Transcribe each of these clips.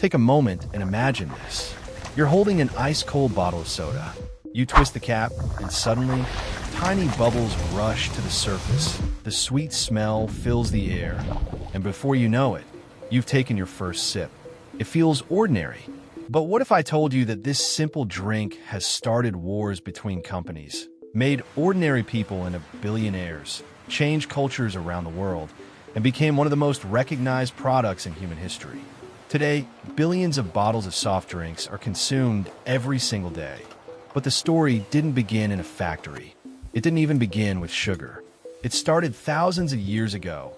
Take a moment and imagine this. You're holding an ice-cold bottle of soda. You twist the cap, and suddenly, tiny bubbles rush to the surface. The sweet smell fills the air, and before you know it, you've taken your first sip. It feels ordinary. But what if I told you that this simple drink has started wars between companies, made ordinary people into billionaires, changed cultures around the world, and became one of the most recognized products in human history? Today, billions of bottles of soft drinks are consumed every single day. But the story didn't begin in a factory. It didn't even begin with sugar. It started thousands of years ago,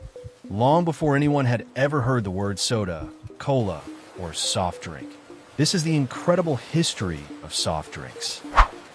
long before anyone had ever heard the word soda, cola, or soft drink. This is the incredible history of soft drinks.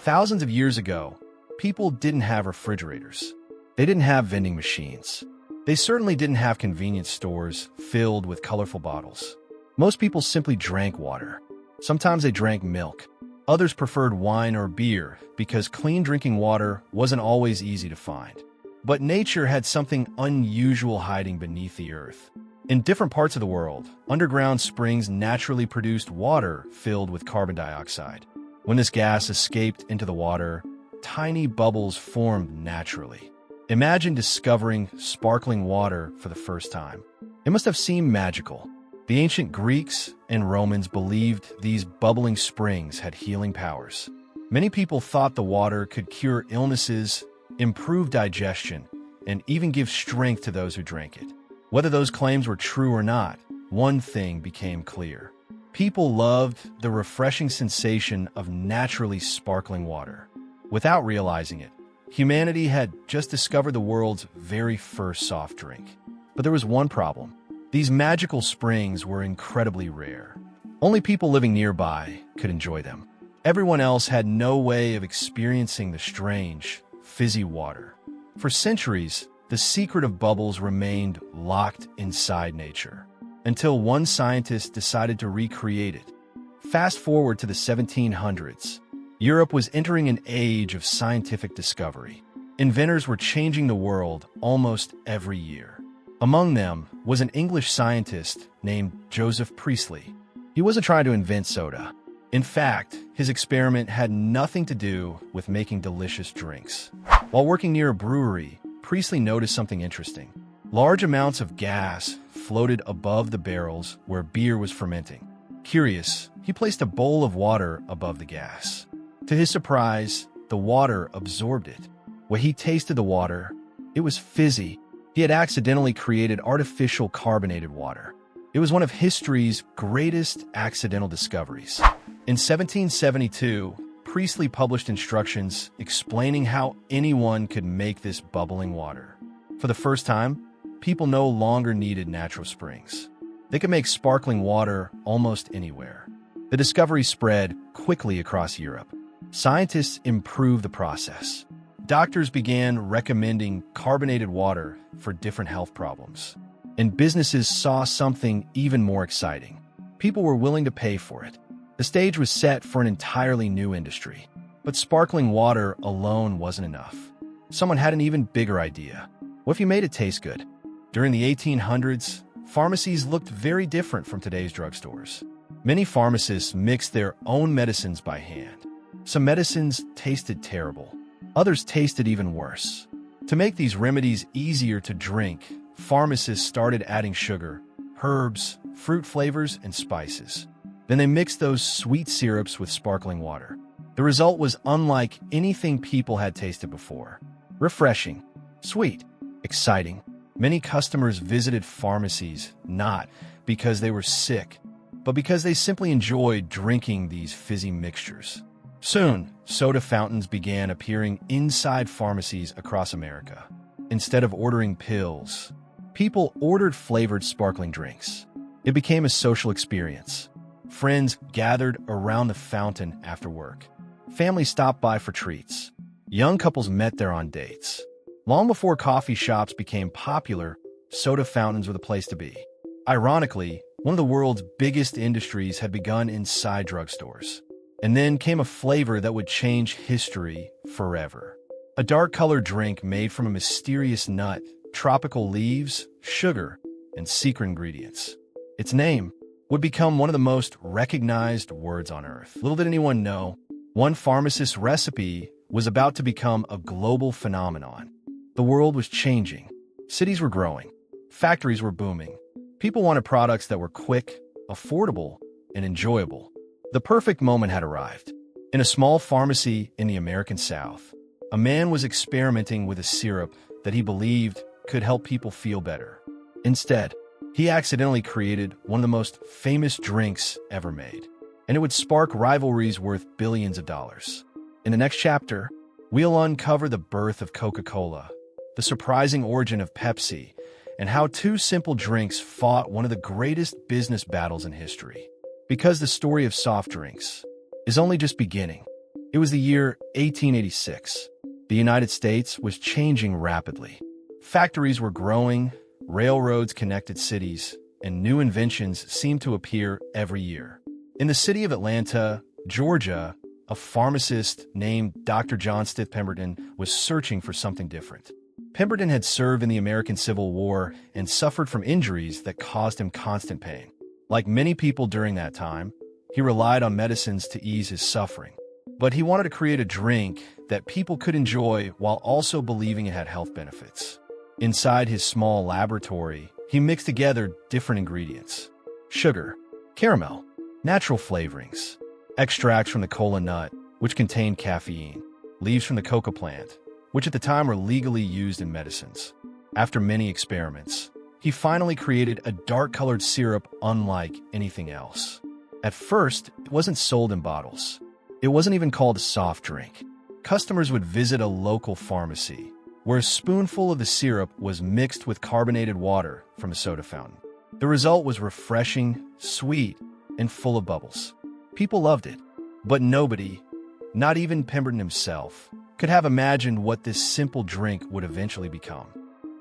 Thousands of years ago, people didn't have refrigerators. They didn't have vending machines. They certainly didn't have convenience stores filled with colorful bottles. Most people simply drank water. Sometimes they drank milk. Others preferred wine or beer because clean drinking water wasn't always easy to find. But nature had something unusual hiding beneath the earth. In different parts of the world, underground springs naturally produced water filled with carbon dioxide. When this gas escaped into the water, tiny bubbles formed naturally. Imagine discovering sparkling water for the first time. It must have seemed magical. The ancient Greeks and Romans believed these bubbling springs had healing powers. Many people thought the water could cure illnesses, improve digestion, and even give strength to those who drank it. Whether those claims were true or not, one thing became clear. People loved the refreshing sensation of naturally sparkling water. Without realizing it, humanity had just discovered the world's very first soft drink. But there was one problem. These magical springs were incredibly rare. Only people living nearby could enjoy them. Everyone else had no way of experiencing the strange, fizzy water. For centuries, the secret of bubbles remained locked inside nature, until one scientist decided to recreate it. Fast forward to the 1700s. Europe was entering an age of scientific discovery. Inventors were changing the world almost every year. Among them was an English scientist named Joseph Priestley. He wasn't trying to invent soda. In fact, his experiment had nothing to do with making delicious drinks. While working near a brewery, Priestley noticed something interesting. Large amounts of gas floated above the barrels where beer was fermenting. Curious, he placed a bowl of water above the gas. To his surprise, the water absorbed it. When he tasted the water, it was fizzy. He had accidentally created artificial carbonated water. It was one of history's greatest accidental discoveries. In 1772, Priestley published instructions explaining how anyone could make this bubbling water. For the first time, people no longer needed natural springs. They could make sparkling water almost anywhere. The discovery spread quickly across Europe. Scientists improved the process. Doctors began recommending carbonated water for different health problems. And businesses saw something even more exciting. People were willing to pay for it. The stage was set for an entirely new industry. But sparkling water alone wasn't enough. Someone had an even bigger idea. What if you made it taste good? During the 1800s, pharmacies looked very different from today's drugstores. Many pharmacists mixed their own medicines by hand. Some medicines tasted terrible. Others tasted even worse. To make these remedies easier to drink, pharmacists started adding sugar, herbs, fruit flavors, and spices. Then they mixed those sweet syrups with sparkling water. The result was unlike anything people had tasted before. Refreshing, sweet, exciting. Many customers visited pharmacies not because they were sick, but because they simply enjoyed drinking these fizzy mixtures. Soon, soda fountains began appearing inside pharmacies across America. Instead of ordering pills, people ordered flavored sparkling drinks. It became a social experience. Friends gathered around the fountain after work. Families stopped by for treats. Young couples met there on dates. Long before coffee shops became popular, soda fountains were the place to be. Ironically, one of the world's biggest industries had begun inside drugstores. And then came a flavor that would change history forever. A dark-colored drink made from a mysterious nut, tropical leaves, sugar, and secret ingredients. Its name, would become one of the most recognized words on earth. Little did anyone know, one pharmacist's recipe was about to become a global phenomenon. The world was changing. Cities were growing. Factories were booming. People wanted products that were quick, affordable, and enjoyable. The perfect moment had arrived. In a small pharmacy in the American South, a man was experimenting with a syrup that he believed could help people feel better. Instead, he accidentally created one of the most famous drinks ever made, and it would spark rivalries worth billions of dollars. In the next chapter, we'll uncover the birth of Coca-Cola, the surprising origin of Pepsi, and how two simple drinks fought one of the greatest business battles in history. Because the story of soft drinks is only just beginning. It was the year 1886. The United States was changing rapidly. Factories were growing, railroads connected cities, and new inventions seemed to appear every year. In the city of Atlanta, Georgia, a pharmacist named Dr. John Stith Pemberton was searching for something different. Pemberton had served in the American Civil War and suffered from injuries that caused him constant pain. Like many people during that time, he relied on medicines to ease his suffering. But he wanted to create a drink that people could enjoy while also believing it had health benefits. Inside his small laboratory, he mixed together different ingredients: sugar, caramel, natural flavorings, extracts from the cola nut, which contained caffeine, leaves from the coca plant, which at the time were legally used in medicines. After many experiments, he finally created a dark-colored syrup unlike anything else. At first, it wasn't sold in bottles. It wasn't even called a soft drink. Customers would visit a local pharmacy, where a spoonful of the syrup was mixed with carbonated water from a soda fountain. The result was refreshing, sweet, and full of bubbles. People loved it, but nobody, not even Pemberton himself, could have imagined what this simple drink would eventually become.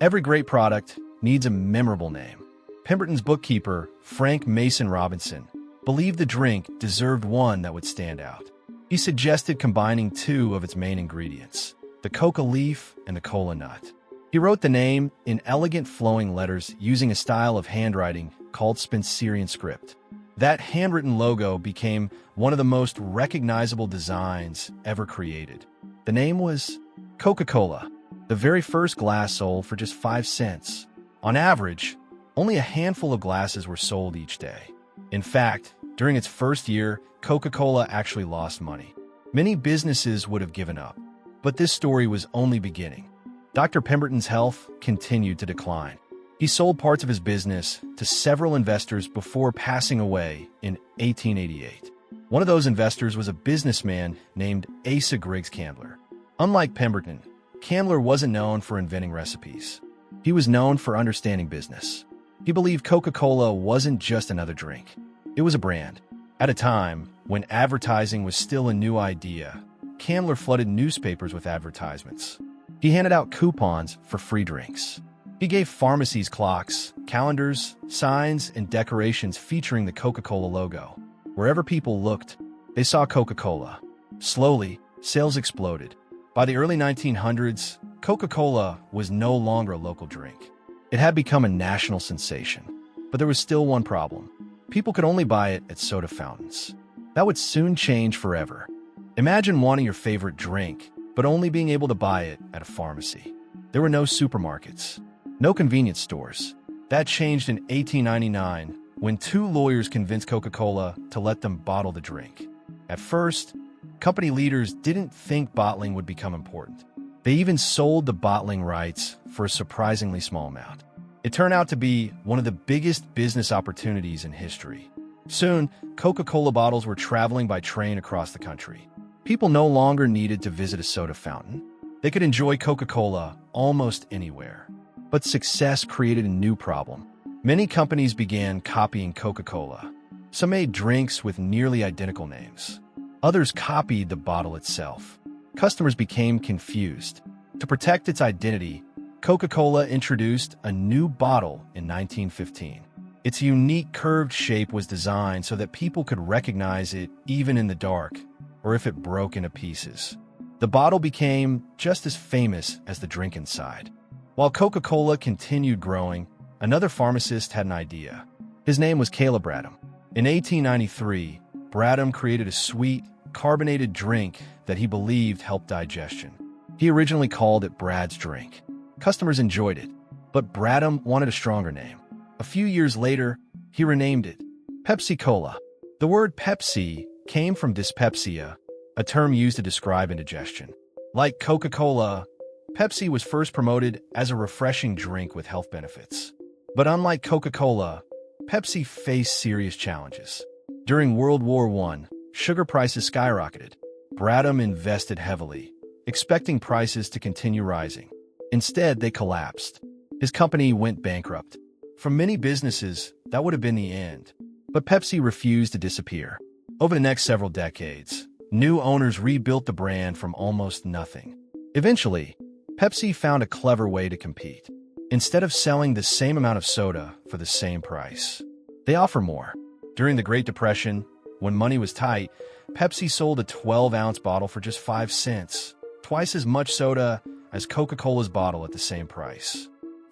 Every great product needs a memorable name. Pemberton's bookkeeper, Frank Mason Robinson, believed the drink deserved one that would stand out. He suggested combining two of its main ingredients, the coca leaf and the cola nut. He wrote the name in elegant flowing letters using a style of handwriting called Spencerian script. That handwritten logo became one of the most recognizable designs ever created. The name was Coca-Cola. The very first glass sold for just 5 cents. On average, only a handful of glasses were sold each day. In fact, during its first year, Coca-Cola actually lost money. Many businesses would have given up. But this story was only beginning. Dr. Pemberton's health continued to decline. He sold parts of his business to several investors before passing away in 1888. One of those investors was a businessman named Asa Griggs Candler. Unlike Pemberton, Candler wasn't known for inventing recipes. He was known for understanding business. He believed Coca-Cola wasn't just another drink. It was a brand. At a time when advertising was still a new idea, Candler flooded newspapers with advertisements. He handed out coupons for free drinks. He gave pharmacies clocks, calendars, signs, and decorations featuring the Coca-Cola logo. Wherever people looked, they saw Coca-Cola. Slowly, sales exploded. By the early 1900s, Coca-Cola was no longer a local drink. It had become a national sensation. But there was still one problem. People could only buy it at soda fountains. That would soon change forever. Imagine wanting your favorite drink, but only being able to buy it at a pharmacy. There were no supermarkets, no convenience stores. That changed in 1899 when 2 lawyers convinced Coca-Cola to let them bottle the drink. At first, company leaders didn't think bottling would become important. They even sold the bottling rights for a surprisingly small amount. It turned out to be one of the biggest business opportunities in history. Soon, Coca-Cola bottles were traveling by train across the country. People no longer needed to visit a soda fountain. They could enjoy Coca-Cola almost anywhere. But success created a new problem. Many companies began copying Coca-Cola. Some made drinks with nearly identical names. Others copied the bottle itself. Customers became confused. To protect its identity, Coca-Cola introduced a new bottle in 1915. Its unique curved shape was designed so that people could recognize it even in the dark, or if it broke into pieces. The bottle became just as famous as the drink inside. While Coca-Cola continued growing, another pharmacist had an idea. His name was Caleb Bradham. In 1893, Bradham created a sweet, carbonated drink that he believed helped digestion. He originally called it Brad's Drink. Customers enjoyed it, but Bradham wanted a stronger name. A few years later, he renamed it Pepsi-Cola. The word Pepsi came from dyspepsia, a term used to describe indigestion. Like Coca-Cola, Pepsi was first promoted as a refreshing drink with health benefits. But unlike Coca-Cola, Pepsi faced serious challenges. During World War I, sugar prices skyrocketed. Bradham invested heavily, expecting prices to continue rising. Instead, they collapsed. His company went bankrupt. For many businesses, that would have been the end. But Pepsi refused to disappear. Over the next several decades, new owners rebuilt the brand from almost nothing. Eventually, Pepsi found a clever way to compete. Instead of selling the same amount of soda for the same price, they offer more. During the Great Depression, when money was tight, Pepsi sold a 12-ounce bottle for just 5 cents, twice as much soda as Coca-Cola's bottle at the same price.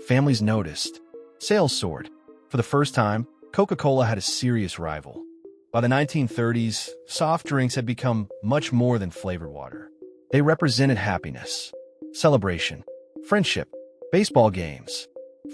Families noticed. Sales soared. For the first time, Coca-Cola had a serious rival. By the 1930s, soft drinks had become much more than flavored water. They represented happiness, celebration, friendship, baseball games,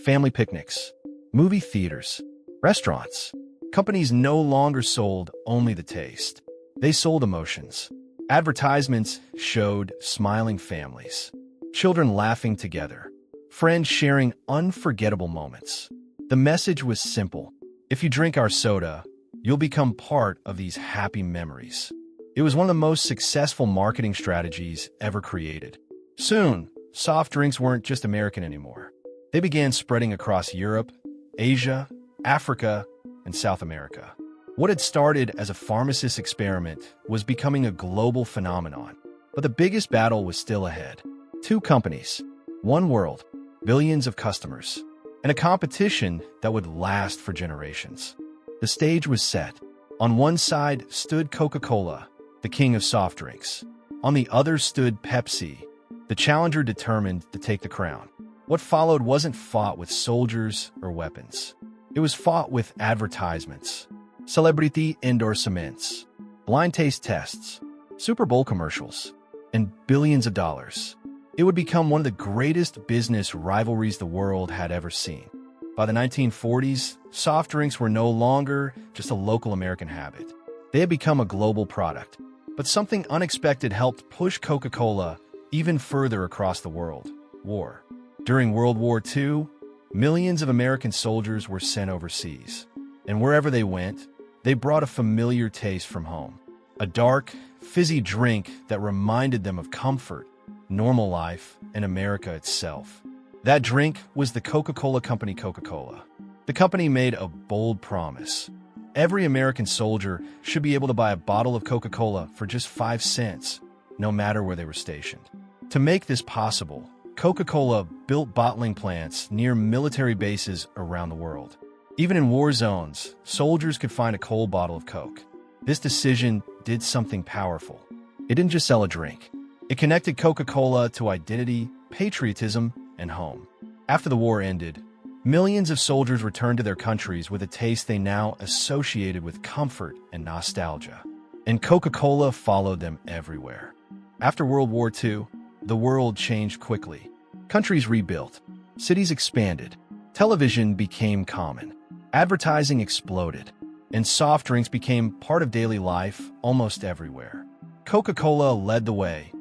family picnics, movie theaters, restaurants. Companies no longer sold only the taste. They sold emotions. Advertisements showed smiling families, children laughing together, friends sharing unforgettable moments. The message was simple. If you drink our soda, you'll become part of these happy memories. It was one of the most successful marketing strategies ever created. Soon, soft drinks weren't just American anymore. They began spreading across Europe, Asia, Africa, and South America. What had started as a pharmacist experiment was becoming a global phenomenon. But the biggest battle was still ahead. 2 companies, one world, billions of customers, and a competition that would last for generations. The stage was set. On one side stood Coca-Cola, the king of soft drinks. On the other stood Pepsi, the challenger determined to take the crown. What followed wasn't fought with soldiers or weapons. It was fought with advertisements, celebrity endorsements, blind taste tests, Super Bowl commercials, and billions of dollars. It would become one of the greatest business rivalries the world had ever seen. By the 1940s, soft drinks were no longer just a local American habit. They had become a global product. But something unexpected helped push Coca-Cola even further across the world: war. During World War II, millions of American soldiers were sent overseas. And wherever they went, they brought a familiar taste from home. A dark, fizzy drink that reminded them of comfort, normal life, and America itself. That drink was the Coca-Cola Company Coca-Cola. The company made a bold promise. Every American soldier should be able to buy a bottle of Coca-Cola for just 5 cents, no matter where they were stationed. To make this possible, Coca-Cola built bottling plants near military bases around the world. Even in war zones, soldiers could find a cold bottle of Coke. This decision did something powerful. It didn't just sell a drink. It connected Coca-Cola to identity, patriotism, and home. After the war ended, millions of soldiers returned to their countries with a taste they now associated with comfort and nostalgia. And Coca-Cola followed them everywhere. After World War II, the world changed quickly. Countries rebuilt. Cities expanded. Television became common. Advertising exploded. And soft drinks became part of daily life almost everywhere. Coca-Cola led the way,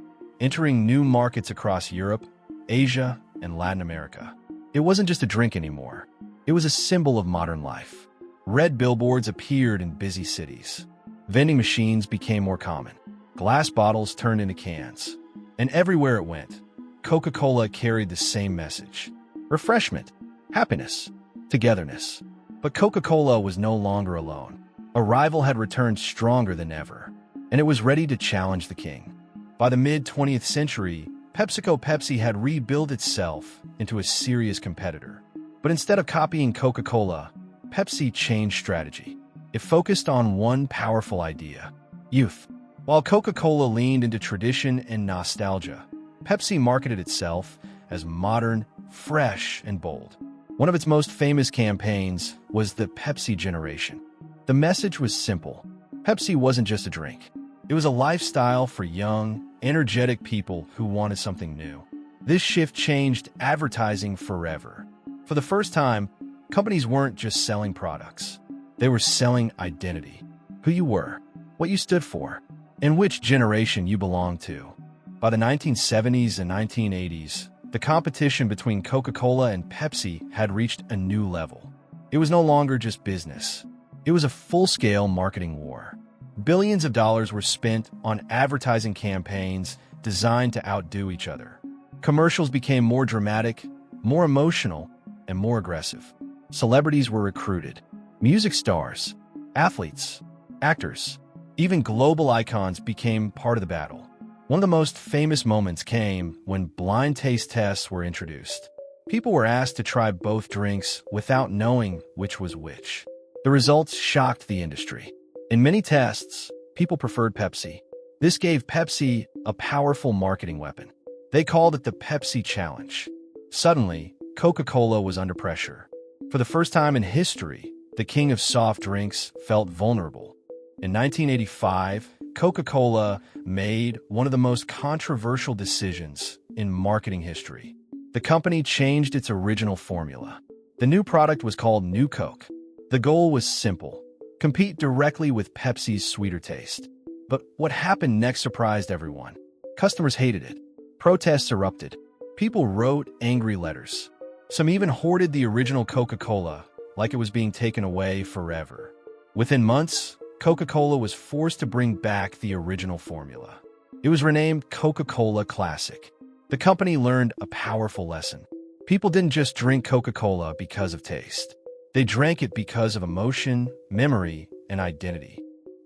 entering new markets across Europe, Asia, and Latin America. It wasn't just a drink anymore. It was a symbol of modern life. Red billboards appeared in busy cities. Vending machines became more common. Glass bottles turned into cans. And everywhere it went, Coca-Cola carried the same message: refreshment, happiness, togetherness. But Coca-Cola was no longer alone. A rival had returned stronger than ever, and it was ready to challenge the king. By the mid-20th century, Pepsi had rebuilt itself into a serious competitor. But instead of copying Coca-Cola, Pepsi changed strategy. It focused on one powerful idea: youth. While Coca-Cola leaned into tradition and nostalgia, Pepsi marketed itself as modern, fresh, and bold. One of its most famous campaigns was the Pepsi generation. The message was simple. Pepsi wasn't just a drink. It was a lifestyle for young, energetic people who wanted something new. This shift changed advertising forever. For the first time, companies weren't just selling products. They were selling identity. Who you were, what you stood for, and which generation you belonged to. By the 1970s and 1980s, the competition between Coca-Cola and Pepsi had reached a new level. It was no longer just business. It was a full-scale marketing war. Billions of dollars were spent on advertising campaigns designed to outdo each other. Commercials became more dramatic, more emotional, and more aggressive. Celebrities were recruited. Music stars, athletes, actors, even global icons became part of the battle. One of the most famous moments came when blind taste tests were introduced. People were asked to try both drinks without knowing which was which. The results shocked the industry. In many tests, people preferred Pepsi. This gave Pepsi a powerful marketing weapon. They called it the Pepsi Challenge. Suddenly, Coca-Cola was under pressure. For the first time in history, the king of soft drinks felt vulnerable. In 1985, Coca-Cola made one of the most controversial decisions in marketing history. The company changed its original formula. The new product was called New Coke. The goal was simple: compete directly with Pepsi's sweeter taste. But what happened next surprised everyone. Customers hated it. Protests erupted. People wrote angry letters. Some even hoarded the original Coca-Cola like it was being taken away forever. Within months, Coca-Cola was forced to bring back the original formula. It was renamed Coca-Cola Classic. The company learned a powerful lesson. People didn't just drink Coca-Cola because of taste. They drank it because of emotion, memory, and identity.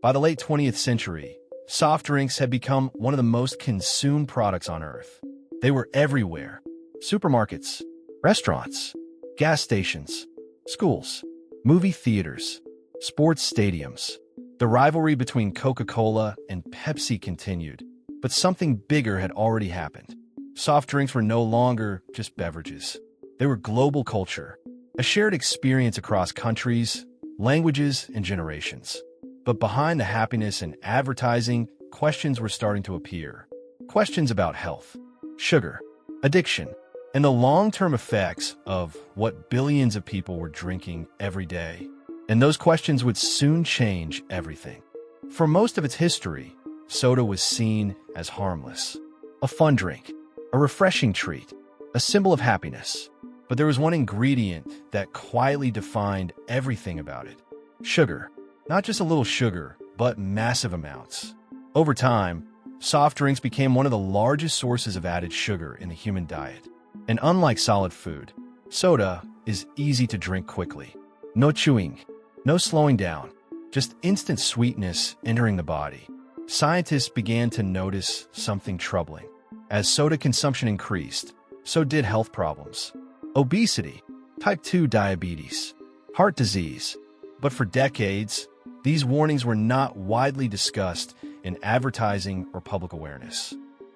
By the late 20th century, soft drinks had become one of the most consumed products on Earth. They were everywhere: supermarkets, restaurants, gas stations, schools, movie theaters, sports stadiums. The rivalry between Coca-Cola and Pepsi continued, but something bigger had already happened. Soft drinks were no longer just beverages. They were global culture, a shared experience across countries, languages, and generations. But behind the happiness and advertising, questions were starting to appear. Questions about health, sugar, addiction, and the long-term effects of what billions of people were drinking every day. And those questions would soon change everything. For most of its history, soda was seen as harmless, a fun drink, a refreshing treat, a symbol of happiness. But there was one ingredient that quietly defined everything about it: sugar. Not just a little sugar, but massive amounts. Over time, soft drinks became one of the largest sources of added sugar in the human diet. And unlike solid food, soda is easy to drink quickly. No chewing, no slowing down, just instant sweetness entering the body. Scientists began to notice something troubling. As soda consumption increased, so did health problems. Obesity, type 2 diabetes, heart disease. But for decades, these warnings were not widely discussed in advertising or public awareness.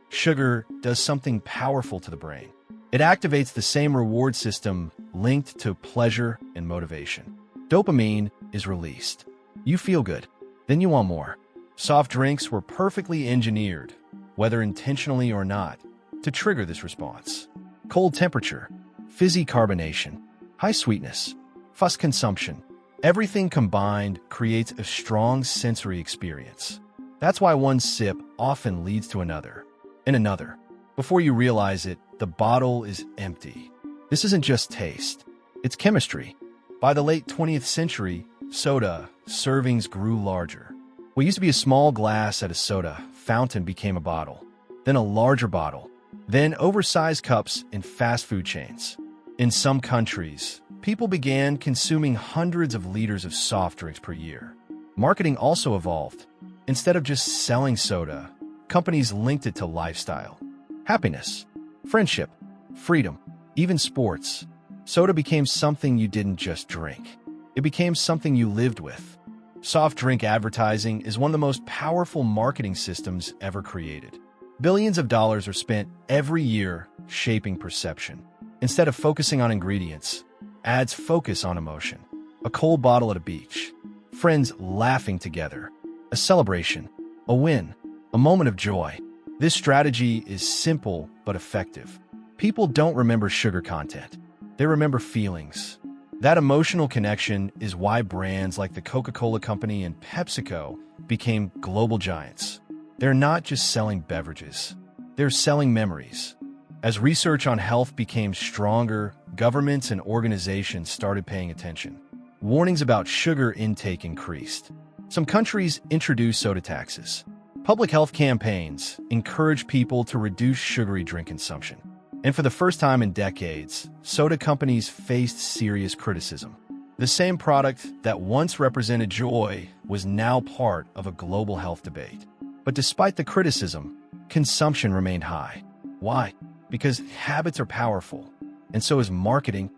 Sugar does something powerful to the brain. It activates the same reward system linked to pleasure and motivation. Dopamine is released. You feel good, then you want more. Soft drinks were perfectly engineered, whether intentionally or not, to trigger this response. Cold temperature, fizzy carbonation, high sweetness, fuss consumption. Everything combined creates a strong sensory experience. That's why one sip often leads to another, and another. Before you realize it, the bottle is empty. This isn't just taste, it's chemistry. By the late 20th century, soda servings grew larger. What used to be a small glass at a soda fountain became a bottle, then a larger bottle, then oversized cups in fast food chains. In some countries, people began consuming hundreds of liters of soft drinks per year. Marketing also evolved. Instead of just selling soda, companies linked it to lifestyle, happiness, friendship, freedom, even sports. Soda became something you didn't just drink. It became something you lived with. Soft drink advertising is one of the most powerful marketing systems ever created. Billions of dollars are spent every year shaping perception. Instead of focusing on ingredients, ads focus on emotion. A cold bottle at a beach, friends laughing together, a celebration, a win, a moment of joy. This strategy is simple but effective. People don't remember sugar content. They remember feelings. That emotional connection is why brands like the Coca-Cola Company and PepsiCo became global giants. They're not just selling beverages. They're selling memories. As research on health became stronger, governments and organizations started paying attention. Warnings about sugar intake increased. Some countries introduced soda taxes. Public health campaigns encouraged people to reduce sugary drink consumption. And for the first time in decades, soda companies faced serious criticism. The same product that once represented joy was now part of a global health debate. But despite the criticism, consumption remained high. Why? Because habits are powerful, and so is marketing.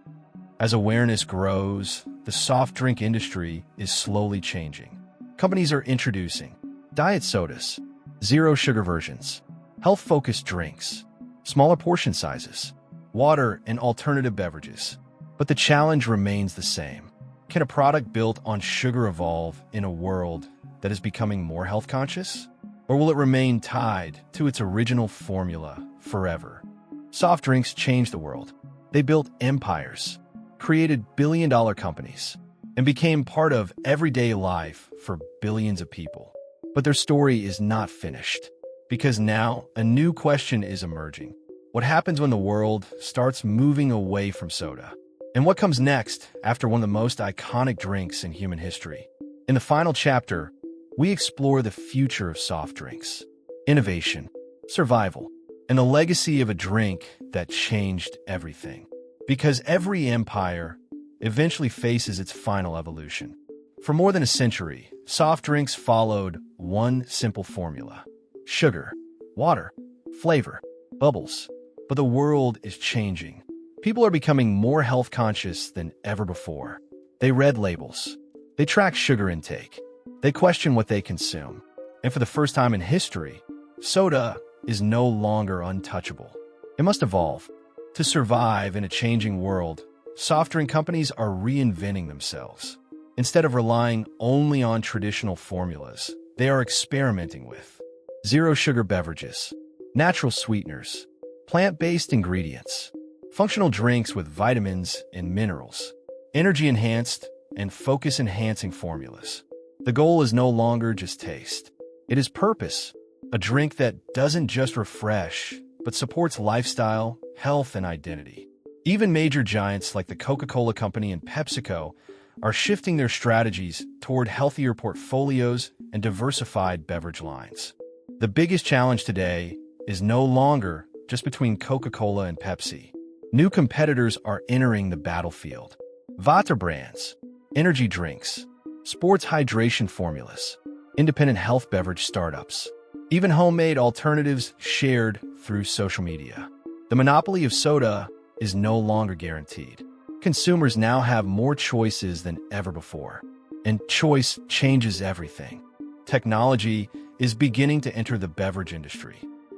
As awareness grows, the soft drink industry is slowly changing. Companies are introducing diet sodas, zero sugar versions, health-focused drinks, smaller portion sizes, water, and alternative beverages. But the challenge remains the same. Can a product built on sugar evolve in a world that is becoming more health conscious? Or will it remain tied to its original formula forever? Soft drinks changed the world. They built empires, created billion-dollar companies, and became part of everyday life for billions of people. But their story is not finished, because now a new question is emerging. What happens when the world starts moving away from soda? And what comes next after one of the most iconic drinks in human history? In the final chapter, we explore the future of soft drinks, innovation, survival, and the legacy of a drink that changed everything. Because every empire eventually faces its final evolution. For more than a century, soft drinks followed one simple formula: sugar, water, flavor, bubbles. But the world is changing. People are becoming more health conscious than ever before. They read labels. They track sugar intake. They question what they consume. And for the first time in history, soda is no longer untouchable. It must evolve. To survive in a changing world, soft drink companies are reinventing themselves. Instead of relying only on traditional formulas, they are experimenting with zero sugar beverages, natural sweeteners, plant-based ingredients, functional drinks with vitamins and minerals, energy-enhanced and focus-enhancing formulas. The goal is no longer just taste. It is purpose, a drink that doesn't just refresh, but supports lifestyle, health, and identity. Even major giants like the Coca-Cola Company and PepsiCo are shifting their strategies toward healthier portfolios and diversified beverage lines. The biggest challenge today is no longer just between Coca-Cola and Pepsi. New competitors are entering the battlefield. Water brands, energy drinks, sports hydration formulas, independent health beverage startups, even homemade alternatives shared through social media. The monopoly of soda is no longer guaranteed. Consumers now have more choices than ever before, and choice changes everything. Technology is beginning to enter the beverage industry.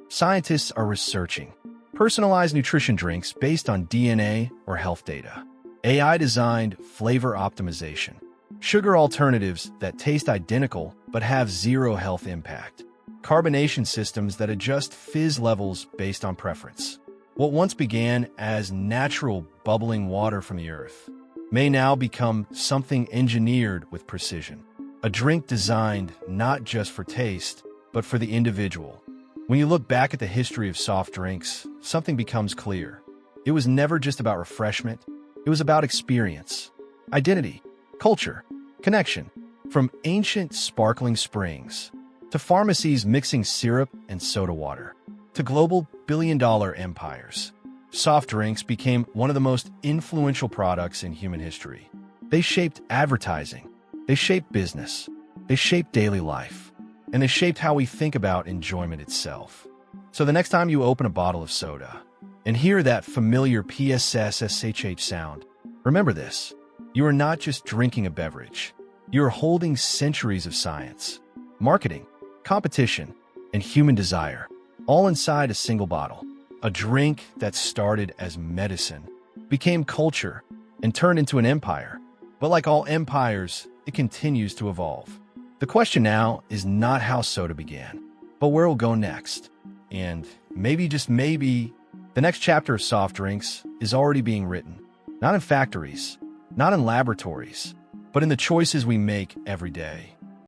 Scientists are researching personalized nutrition drinks based on DNA or health data, AI-designed flavor optimization, sugar alternatives that taste identical but have zero health impact, carbonation systems that adjust fizz levels based on preference. What once began as natural bubbling water from the earth may now become something engineered with precision. A drink designed not just for taste, but for the individual. When you look back at the history of soft drinks, something becomes clear. It was never just about refreshment. It was about experience, identity, culture, connection. From ancient sparkling springs to pharmacies mixing syrup and soda water, to global billion-dollar empires, soft drinks became one of the most influential products in human history. They shaped advertising, they shaped business, they shaped daily life, and they shaped how we think about enjoyment itself. So the next time you open a bottle of soda and hear that familiar PSSSHH sound, remember this: you are not just drinking a beverage. You are holding centuries of science, marketing, competition, and human desire, all inside a single bottle. A drink that started as medicine, became culture, and turned into an empire. But like all empires, it continues to evolve. The question now is not how soda began, but where it'll go next. And maybe, just maybe, the next chapter of soft drinks is already being written. Not in factories, not in laboratories, but in the choices we make every day.